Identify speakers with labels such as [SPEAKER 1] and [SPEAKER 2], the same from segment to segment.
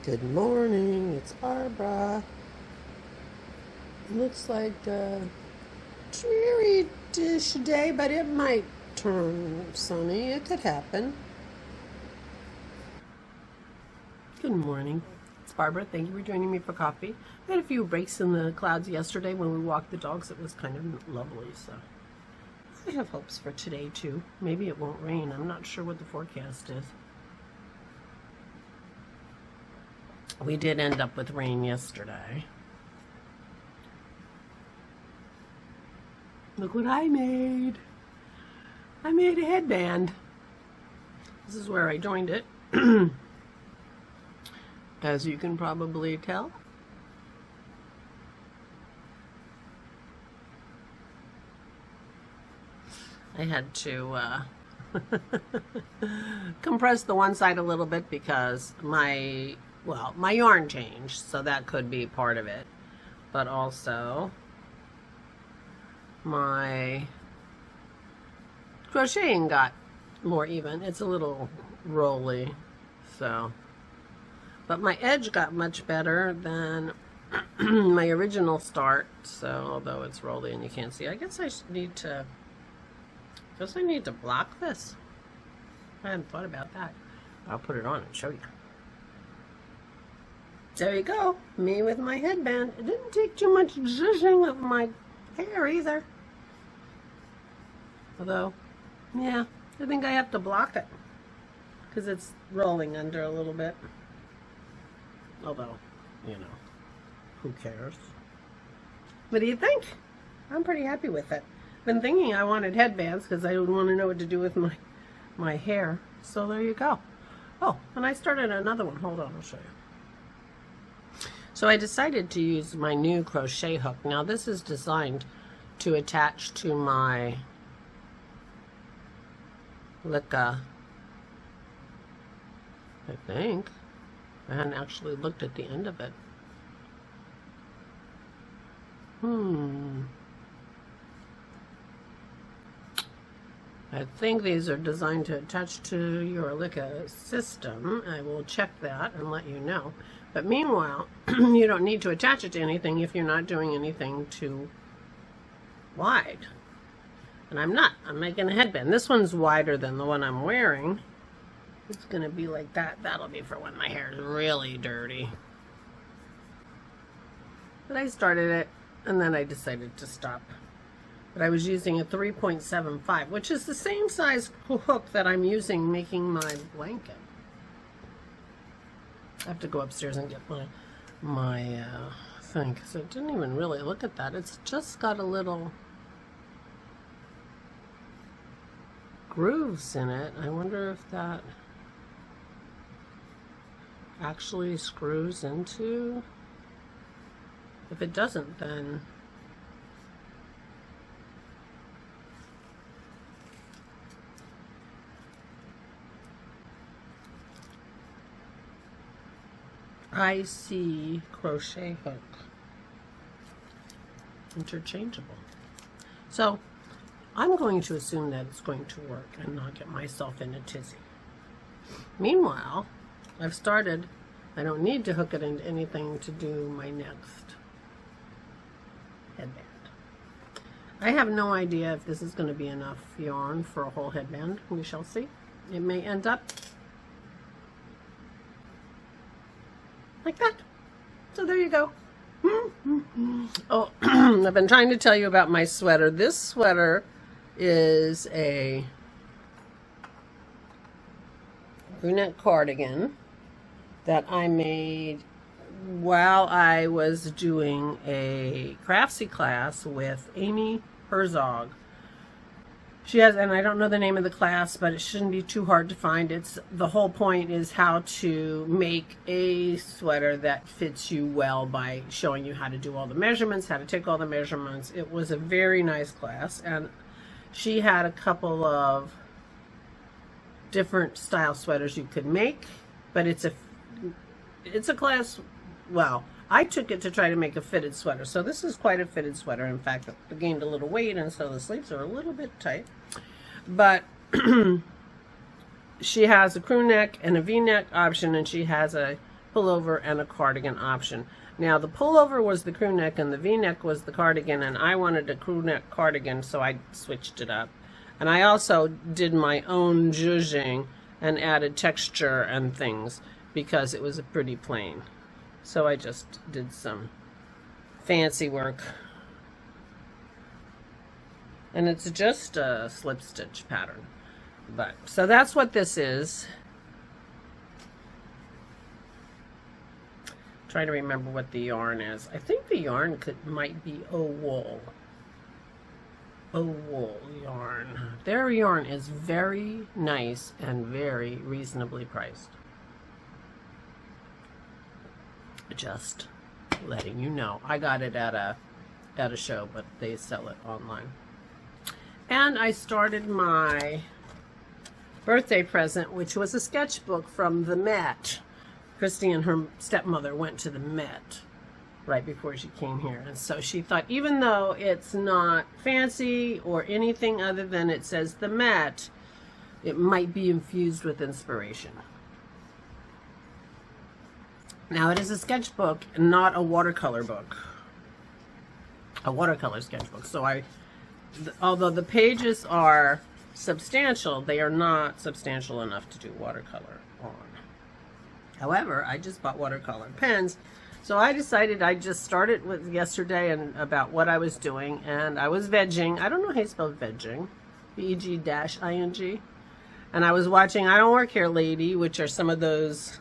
[SPEAKER 1] Good morning, it's Barbara. Looks like a dreary-ish day, but it might turn sunny. It could happen. Good morning, it's Barbara. Thank you for joining me for coffee. We had a few breaks in the clouds yesterday when we walked the dogs. It was kind of lovely, so I have hopes for today too. Maybe it won't rain. I'm not sure what the forecast is. We did end up with rain yesterday. Look what I made. I made a headband. This is where I joined it. As you can probably tell. I had to compress the one side a little bit because my yarn changed, so that could be part of it. But also, my crocheting got more even. It's a little rolly, so. But my edge got much better than my original start, so although it's rolly and you can't see, I guess I need to block this. I hadn't thought about that. I'll put it on and show you. There you go, me with my headband. It didn't take too much zhuzhing of my hair either. Although, yeah, I think I have to block it because it's rolling under a little bit. Although, you know, who cares? What do you think? I'm pretty happy with it. Been thinking I wanted headbands because I would want to know what to do with my hair. So there you go. Oh, and I started another one. Hold on, I'll show you. So I decided to use my new crochet hook. Now this is designed to attach to my Licca, I think. I hadn't actually looked at the end of it. I think these are designed to attach to your Licca system. I will check that and let you know. But meanwhile, you don't need to attach it to anything if you're not doing anything too wide. And I'm not. I'm making a headband. This one's wider than the one I'm wearing. It's going to be like that. That'll be for when my hair is really dirty. But I started it, and then I decided to stop. But I was using a 3.75, which is the same size hook that I'm using making my blanket. I have to go upstairs and get my thing, because it didn't even really look at that. It's just got a little grooves in it. I wonder if that actually screws into. If it doesn't, then I see crochet hook interchangeable. So I'm going to assume that it's going to work and not get myself in a tizzy. Meanwhile, I've started. I don't need to hook it into anything to do my next headband. I have no idea if this is going to be enough yarn for a whole headband. We shall see. It may end up like that. So there you go. Oh, I've been trying to tell you about my sweater. This sweater is a brunette cardigan that I made while I was doing a craftsy class with Amy Herzog. She has, and I don't know the name of the class, but it shouldn't be too hard to find. The whole point is how to make a sweater that fits you well by showing you how to do all the measurements, how to take all the measurements. It was a very nice class, and she had a couple of different style sweaters you could make, but it's a class. Well, I took it to try to make a fitted sweater, so this is quite a fitted sweater. In fact, I gained a little weight, and so the sleeves are a little bit tight. But she has a crew neck and a V-neck option, and she has a pullover and a cardigan option. Now the pullover was the crew neck and the V-neck was the cardigan, and I wanted a crew neck cardigan, so I switched it up. And I also did my own zhuzhing and added texture and things because it was a pretty plain. So I just did some fancy work. And it's just a slip stitch pattern. But so that's what this is. Trying to remember what the yarn is. I think the yarn might be a wool. A wool yarn. Their yarn is very nice and very reasonably priced. Just letting you know. I got it at a show, but they sell it online. And I started my birthday present, which was a sketchbook from the Met. Christy and her stepmother went to the Met right before she came here. And so she thought, even though it's not fancy or anything other than it says the Met, it might be infused with inspiration. Now, it is a sketchbook and not a watercolor book. A watercolor sketchbook. So although the pages are substantial, they are not substantial enough to do watercolor on. However, I just bought watercolor pens, so I decided I'd just start it with yesterday and about what I was doing, and I was vegging. I don't know how you spell vegging. V-E-G-I-N-G. And I was watching I Don't Work Here Lady, which are some of those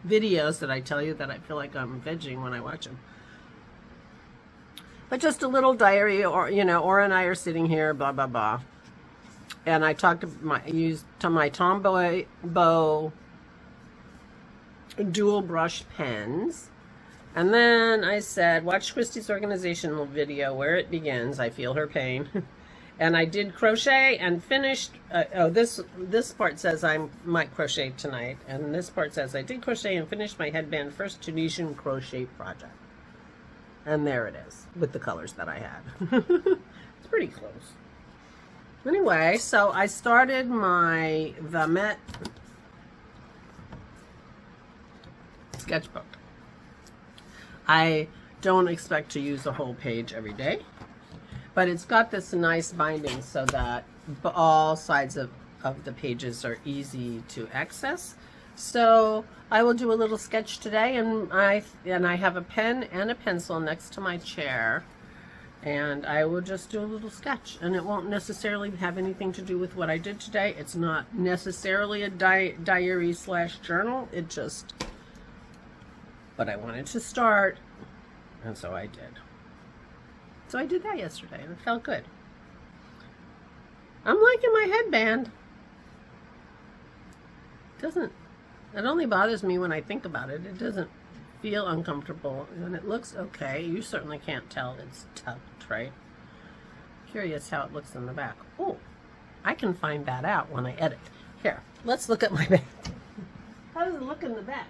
[SPEAKER 1] videos that I tell you that I feel like I'm vegging when I watch them. But just a little diary, or Ora and I are sitting here, blah blah blah, and I used my Tombow dual brush pens, and then I said, watch Christy's organizational video where it begins. I feel her pain, and I did crochet and finished. This part says I might crochet tonight, and this part says I did crochet and finished my headband first Tunisian crochet project. And there it is, with the colors that I had. It's pretty close. Anyway, so I started the Met sketchbook. I don't expect to use a whole page every day, but it's got this nice binding so that all sides of the pages are easy to access. So I will do a little sketch today, and I have a pen and a pencil next to my chair, and I will just do a little sketch, and it won't necessarily have anything to do with what I did today. It's not necessarily a diary / journal. It just, but I wanted to start, and so I did. So I did that yesterday, and it felt good. I'm liking my headband. It only bothers me when I think about it. It doesn't feel uncomfortable, and it looks okay. You certainly can't tell it's tucked, right? Curious how it looks in the back. Oh, I can find that out when I edit. Here, let's look at my back. How does it look in the back?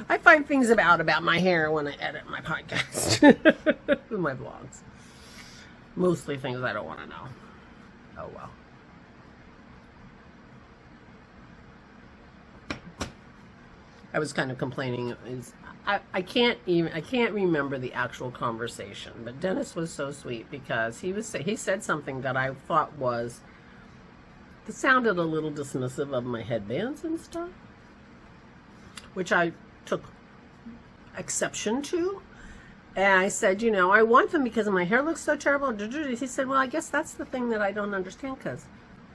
[SPEAKER 1] I find things about my hair when I edit my podcast. My vlogs. Mostly things I don't want to know. Oh well. I was kind of complaining. I can't remember the actual conversation, but Dennis was so sweet because he said something that I thought sounded a little dismissive of my headbands and stuff, which I took exception to. And I said, I want them because my hair looks so terrible. He said, well, I guess that's the thing that I don't understand, because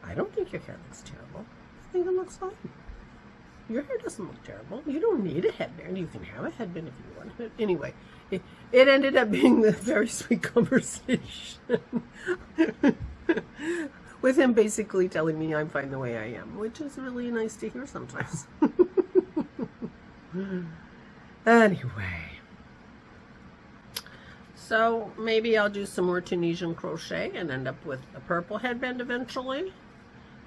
[SPEAKER 1] I don't think your hair looks terrible. I think it looks fine. Your hair doesn't look terrible. You don't need a headband. You can have a headband if you want it. Anyway, it ended up being a very sweet conversation. With him basically telling me I'm fine the way I am, which is really nice to hear sometimes. Anyway. So maybe I'll do some more Tunisian crochet and end up with a purple headband eventually.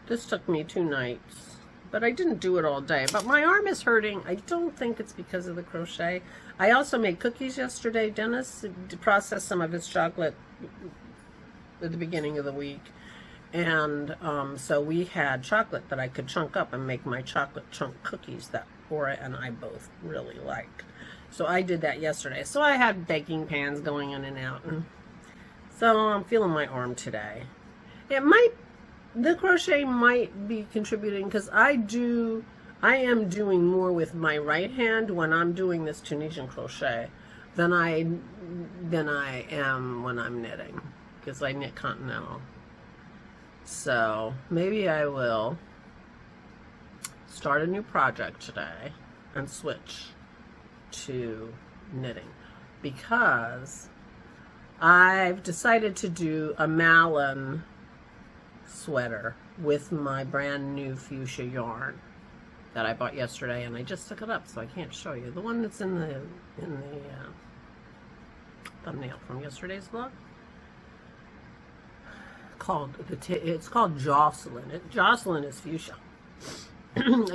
[SPEAKER 1] This took me 2 nights. But I didn't do it all day. But my arm is hurting. I don't think it's because of the crochet. I also made cookies yesterday. Dennis processed some of his chocolate at the beginning of the week. And so we had chocolate that I could chunk up and make my chocolate chunk cookies that Aura and I both really like. So I did that yesterday. So I had baking pans going in and out. And so I'm feeling my arm today. The crochet might be contributing because I am doing more with my right hand when I'm doing this Tunisian crochet than I am when I'm knitting, because I knit continental. So maybe I will start a new project today and switch to knitting, because I've decided to do a Malin sweater with my brand new fuchsia yarn that I bought yesterday, and I just took it up so I can't show you. The one that's in the thumbnail from yesterday's vlog. It's called Jocelyn. Jocelyn is fuchsia.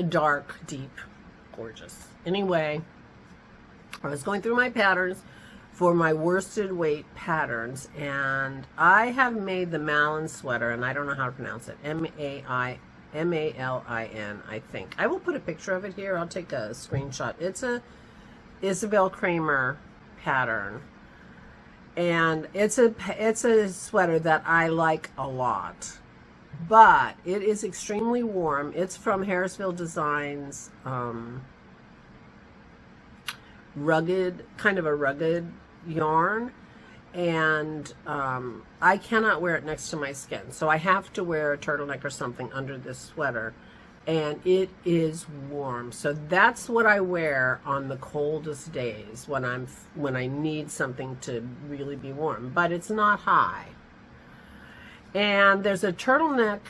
[SPEAKER 1] Dark, deep, gorgeous. Anyway, I was going through my patterns for my worsted weight patterns, and I have made the Malin sweater, and I don't know how to pronounce it. M-A-L-I-N, I think. I will put a picture of it here. I'll take a screenshot. It's a Isabel Kramer pattern, and it's a sweater that I like a lot, but it is extremely warm. It's from Harrisville Designs, kind of a rugged yarn, and I cannot wear it next to my skin, so I have to wear a turtleneck or something under this sweater, and it is warm. So that's what I wear on the coldest days when I need something to really be warm, but it's not high. And there's a turtleneck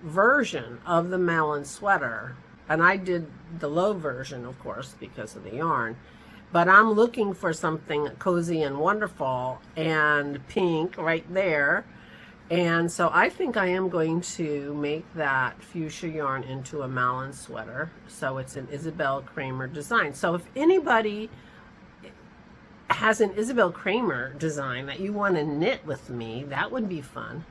[SPEAKER 1] version of the Malin sweater, and I did the low version, of course, because of the yarn. But I'm looking for something cozy and wonderful and pink right there. And so I think I am going to make that fuchsia yarn into a Malin sweater. So it's an Isabel Kramer design. So if anybody has an Isabel Kramer design that you want to knit with me, that would be fun.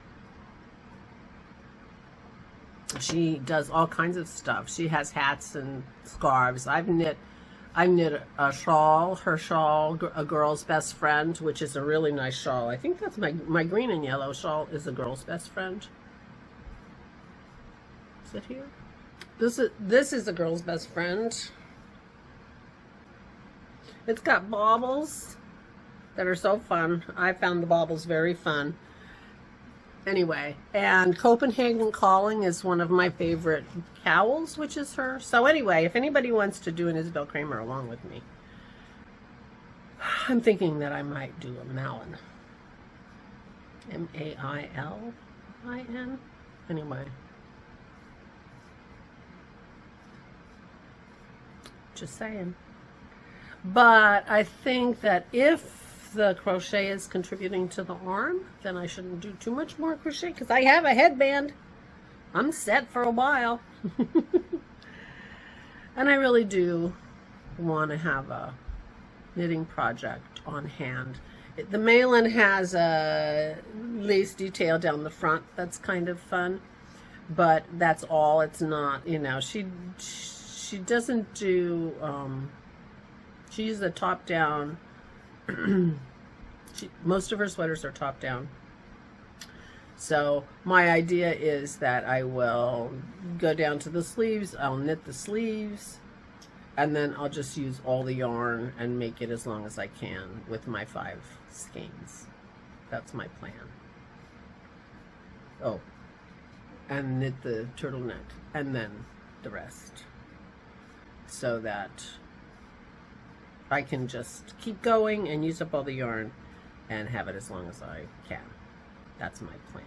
[SPEAKER 1] She does all kinds of stuff. She has hats and scarves. I knit a shawl, her shawl, A Girl's Best Friend, which is a really nice shawl. I think that's my green and yellow shawl is A Girl's Best Friend. Is it here? This is A Girl's Best Friend. It's got baubles that are so fun. I found the baubles very fun. Anyway, and Copenhagen Calling is one of my favorite cowls, which is her. So anyway, if anybody wants to do an Isabel Kramer along with me, I'm thinking that I might do a Malin. M-A-I-L-I-N? Anyway. Just saying. But I think that if the crochet is contributing to the arm, then I shouldn't do too much more crochet, because I have a headband. I'm set for a while. And I really do want to have a knitting project on hand. The Malin has a lace detail down the front that's kind of fun, but that's all. It's not, you know, she doesn't do she uses a top down. Most of her sweaters are top down. So my idea is that I will go down to the sleeves, I'll knit the sleeves, and then I'll just use all the yarn and make it as long as I can with my 5 skeins. That's my plan. Oh, and knit the turtleneck and then the rest, so that I can just keep going and use up all the yarn and have it as long as I can. That's my plan.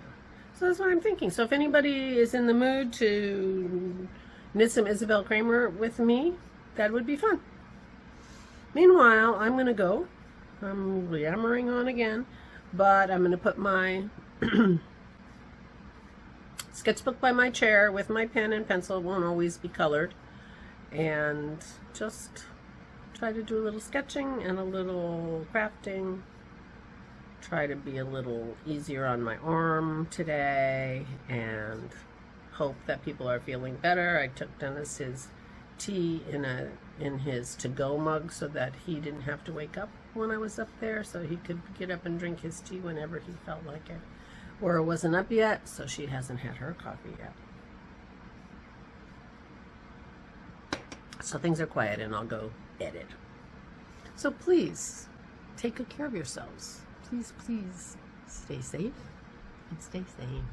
[SPEAKER 1] So that's what I'm thinking. So if anybody is in the mood to knit some Isabel Kramer with me, that would be fun. Meanwhile, I'm going to go. I'm yammering on again, but I'm going to put my sketchbook by my chair with my pen and pencil. It won't always be colored. And just try to do a little sketching and a little crafting. try to be a little easier on my arm today and hope that people are feeling better. I took Dennis his tea in his to-go mug so that he didn't have to wake up when I was up there, so he could get up and drink his tea whenever he felt like it. Laura wasn't up yet, so she hasn't had her coffee yet. So things are quiet and I'll go edit. So please take good care of yourselves. Please, please stay safe and stay sane.